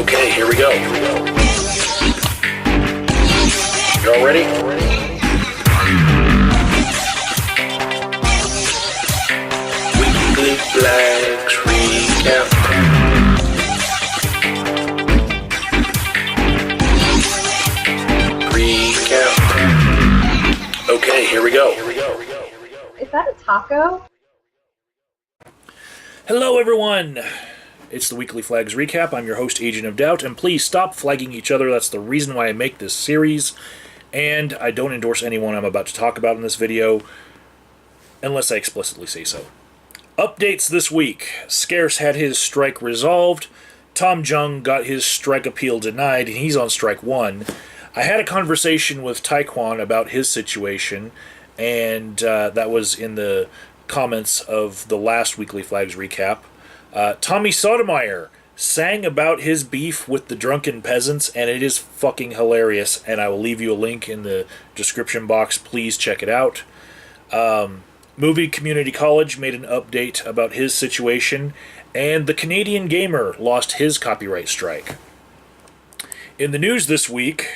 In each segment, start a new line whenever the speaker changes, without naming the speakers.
Okay, here we go. Y'all ready? Weekly Flags Recap. Okay, here we go.
Is that a taco?
Hello, everyone. It's the Weekly Flags Recap. I'm your host, Agent of Doubt, and please stop flagging each other. That's the reason why I make this series, and I don't endorse anyone I'm about to talk about in this video, unless I explicitly say so. Updates this week. Scarce had his strike resolved. Tom Jung got his strike appeal denied, and he's on strike one. I had a conversation with Taekwon about his situation, and that was in the comments of the last Weekly Flags Recap. Tommy Sotomayor sang about his beef with the drunken peasants, and it is fucking hilarious, and I will leave you a link in the description box. Please check it out. Movie Community College made an update about his situation, and the Canadian Gamer lost his copyright strike. In the news this week,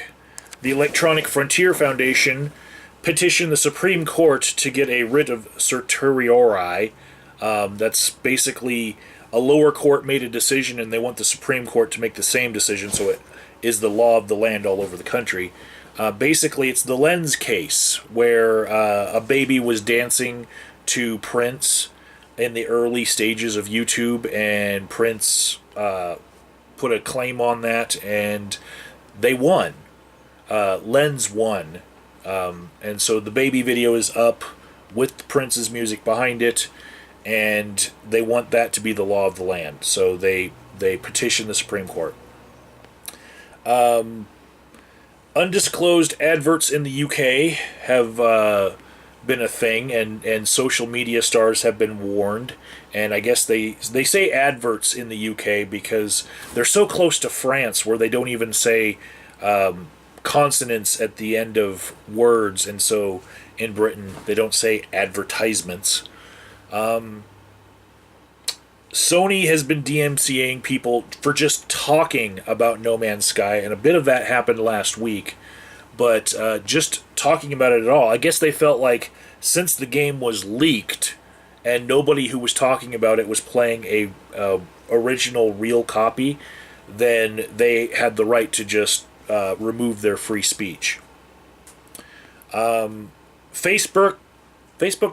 the Electronic Frontier Foundation petitioned the Supreme Court to get a writ of certiorari. That's basically a lower court made a decision and they want the Supreme Court to make the same decision, so it is the law of the land all over the country. Basically, it's the Lens case, where a baby was dancing to Prince in the early stages of YouTube, and Prince put a claim on that, and they won. Lens won. And so the baby video is up with Prince's music behind it, and they want that to be the law of the land. So they petition the Supreme Court. Undisclosed adverts in the UK have been a thing, and social media stars have been warned. And I guess they say adverts in the UK because they're so close to France, where they don't even say consonants at the end of words, and so in Britain they don't say advertisements. Sony has been DMCAing people for just talking about No Man's Sky, and a bit of that happened last week, but just talking about it at all. I guess they felt like since the game was leaked and nobody who was talking about it was playing a original real copy, then they had the right to just remove their free speech. Facebook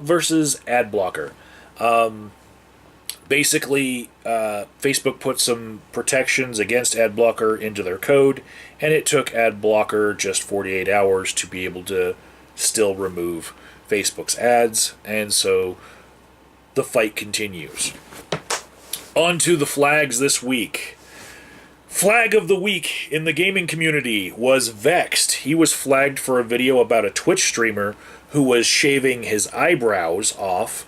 versus ad blocker. Basically, Facebook put some protections against ad blocker into their code, and it took ad blocker just 48 hours to be able to still remove Facebook's ads, and so the fight continues. On to the flags this week. Flag of the week in the gaming community was Vexed. He was flagged for a video about a Twitch streamer who was shaving his eyebrows off.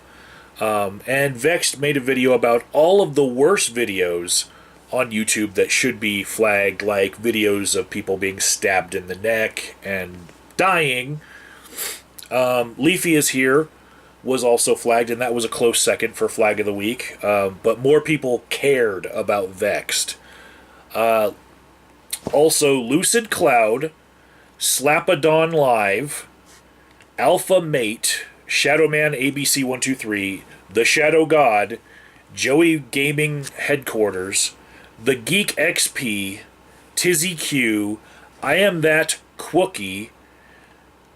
And Vexed made a video about all of the worst videos on YouTube that should be flagged, like videos of people being stabbed in the neck and dying. Leafy is Here was also flagged, and that was a close second for Flag of the Week. But more people cared about Vexed. Also, Lucid Cloud, Slapadon Live, Alpha Mate, Shadowman ABC123, The Shadow God, Joey Gaming Headquarters, The Geek XP, Tizzy Q, I Am That Quookie,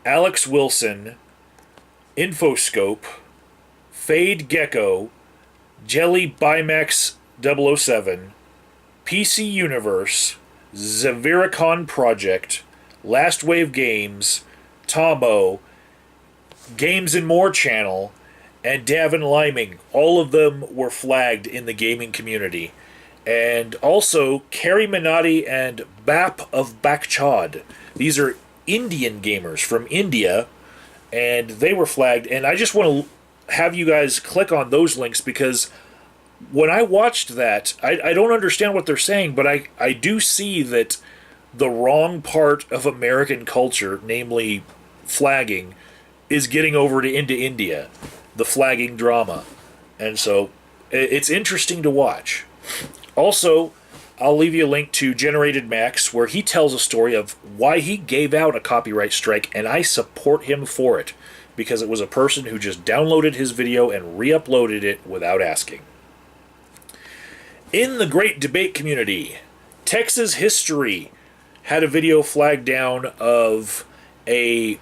Alex Wilson, Infoscope, Fade Gecko, Jelly Bimax 007, PC Universe, Zaviricon Project, Last Wave Games, Tomo, Games and More Channel, and Davin Liming. All of them were flagged in the gaming community. And also, Kerry Minotti and Bap of Bakchad. These are Indian gamers from India, and they were flagged. And I just want to have you guys click on those links, because when I watched that, I don't understand what they're saying, but I do see that the wrong part of American culture, namely flagging, is getting over into India, the flagging drama. And so it's interesting to watch. Also, I'll leave you a link to Generated Max, where he tells a story of why he gave out a copyright strike, and I support him for it, because it was a person who just downloaded his video and re-uploaded it without asking. In the great debate community, Texas History had a video flagged down of a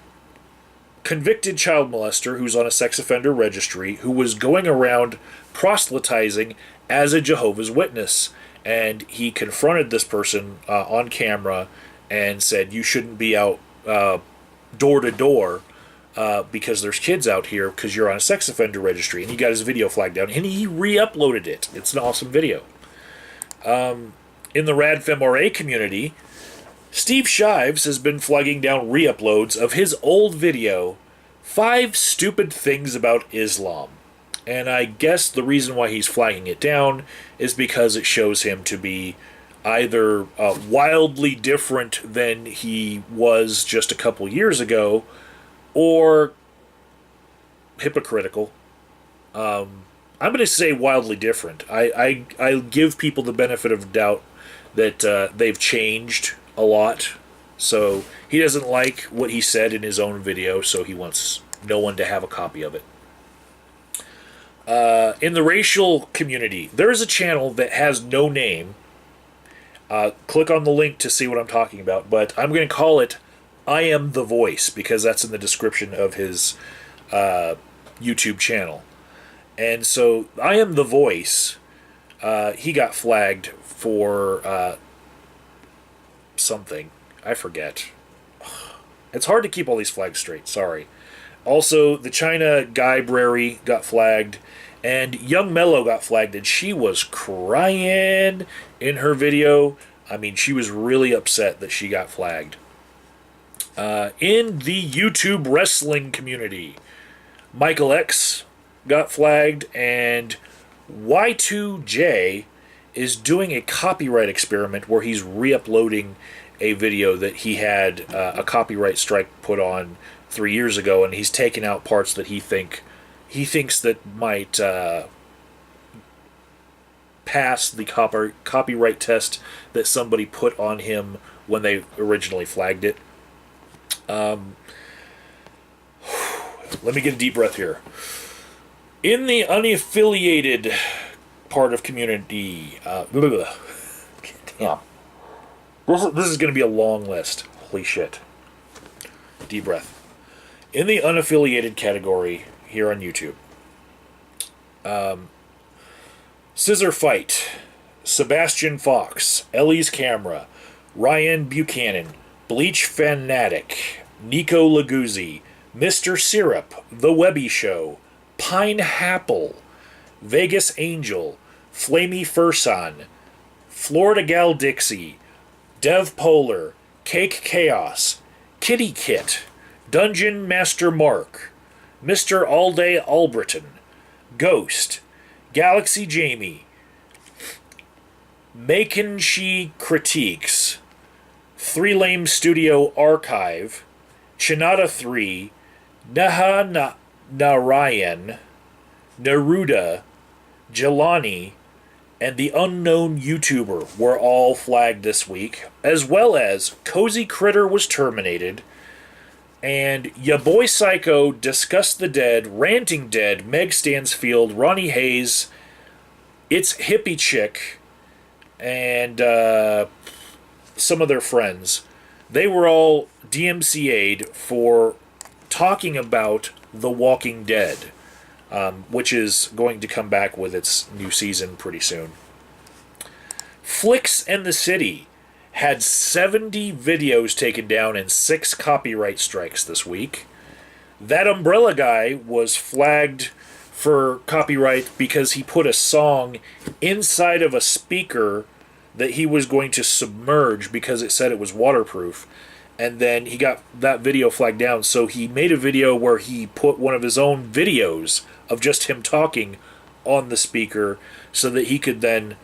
convicted child molester who's on a sex offender registry who was going around proselytizing as a Jehovah's Witness. And he confronted this person on camera and said, you shouldn't be out door to door because there's kids out here because you're on a sex offender registry. And he got his video flagged down and he re-uploaded it. It's an awesome video. In the Rad Femore community, Steve Shives has been flagging down re-uploads of his old video, 5 Stupid Things About Islam. And I guess the reason why he's flagging it down is because it shows him to be either wildly different than he was just a couple years ago, or hypocritical. I'm going to say wildly different. I give people the benefit of doubt that they've changed a lot. So he doesn't like what he said in his own video, so he wants no one to have a copy of it. In the racial community, there is a channel that has no name. Click on the link to see what I'm talking about, but I'm going to call it I Am the Voice, because that's in the description of his YouTube channel. And so I Am the Voice, he got flagged for something. I forget. It's hard to keep all these flags straight, sorry. Also, the China Guy Brary got flagged, and Young Mellow got flagged, and she was crying in her video. I mean, she was really upset that she got flagged. In the YouTube wrestling community, Michael X got flagged, and Y2J is doing a copyright experiment where he's re-uploading a video that he had a copyright strike put on 3 years ago, and he's taken out parts that he thinks that might pass the copyright test that somebody put on him when they originally flagged it. Let me get a deep breath here. In the unaffiliated part of community, damn, this is going to be a long list. Holy shit. Deep breath. In the unaffiliated category here on YouTube, Scissor Fight, Sebastian Fox, Ellie's Camera, Ryan Buchanan, Bleach Fanatic, Nico Laguzzi, Mr. Syrup, The Webby Show, Pine Happle, Vegas Angel, Flamey Furson, Florida Gal Dixie, Dev Polar, Cake Chaos, Kitty Kit, Dungeon Master Mark, Mr. Allday Albritton, Ghost, Galaxy Jamie, Macon She Critiques, Three Lame Studio Archive, Chinata 3, Narayan, Neruda, Jelani, and the Unknown YouTuber were all flagged this week, as well as Cozy Critter was terminated, and Ya Boy Psycho, Discuss the Dead, Ranting Dead, Meg Stansfield, Ronnie Hayes, It's Hippie Chick, and some of their friends. They were all DMCA'd for talking about The Walking Dead, which is going to come back with its new season pretty soon. Flicks and the City had 70 videos taken down and 6 copyright strikes this week. That Umbrella Guy was flagged for copyright because he put a song inside of a speaker that he was going to submerge because it said it was waterproof. And then he got that video flagged down, so he made a video where he put one of his own videos of just him talking on the speaker so that he could then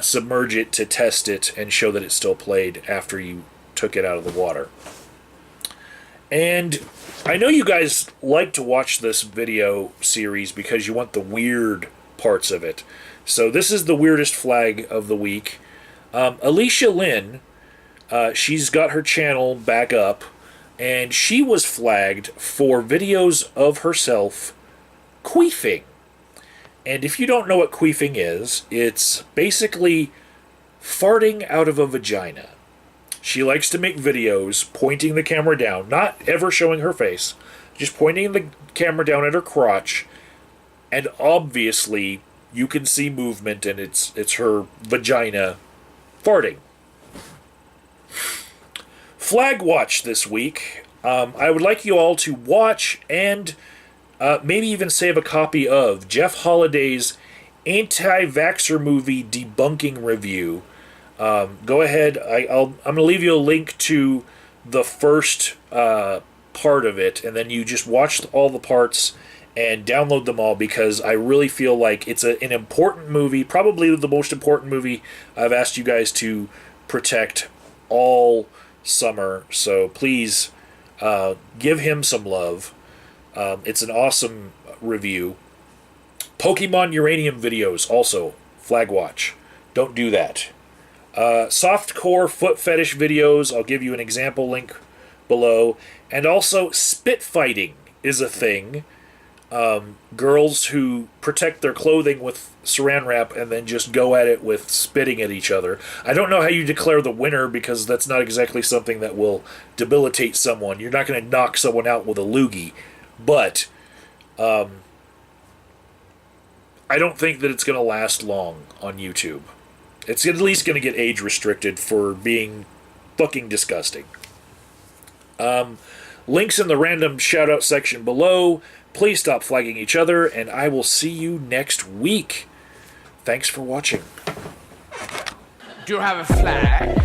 submerge it to test it and show that it still played after you took it out of the water. And I know you guys like to watch this video series because you want the weird parts of it. So this is the weirdest flag of the week. Alicia Lynn, she's got her channel back up, and she was flagged for videos of herself queefing. And if you don't know what queefing is, it's basically farting out of a vagina. She likes to make videos pointing the camera down, not ever showing her face, just pointing the camera down at her crotch, and obviously you can see movement, and it's her vagina farting. Flag Watch this week. I would like you all to watch and maybe even save a copy of Jeff Holliday's anti-vaxxer movie debunking review. Go ahead. I'm going to leave you a link to the first part of it, and then you just watch all the parts and download them all, because I really feel like it's an important movie, probably the most important movie I've asked you guys to protect all summer. So please give him some love. It's an awesome review. Pokemon Uranium videos, also, Flag Watch. Don't do that. Softcore foot fetish videos, I'll give you an example link below. And also, spit fighting is a thing. Girls who protect their clothing with saran wrap and then just go at it with spitting at each other. I don't know how you declare the winner, because that's not exactly something that will debilitate someone. You're not going to knock someone out with a loogie. But I don't think that it's going to last long on YouTube. It's at least going to get age restricted for being fucking disgusting. Links in the random shout-out section below. Please stop flagging each other, and I will see you next week. Thanks for watching.
Do you have a flag?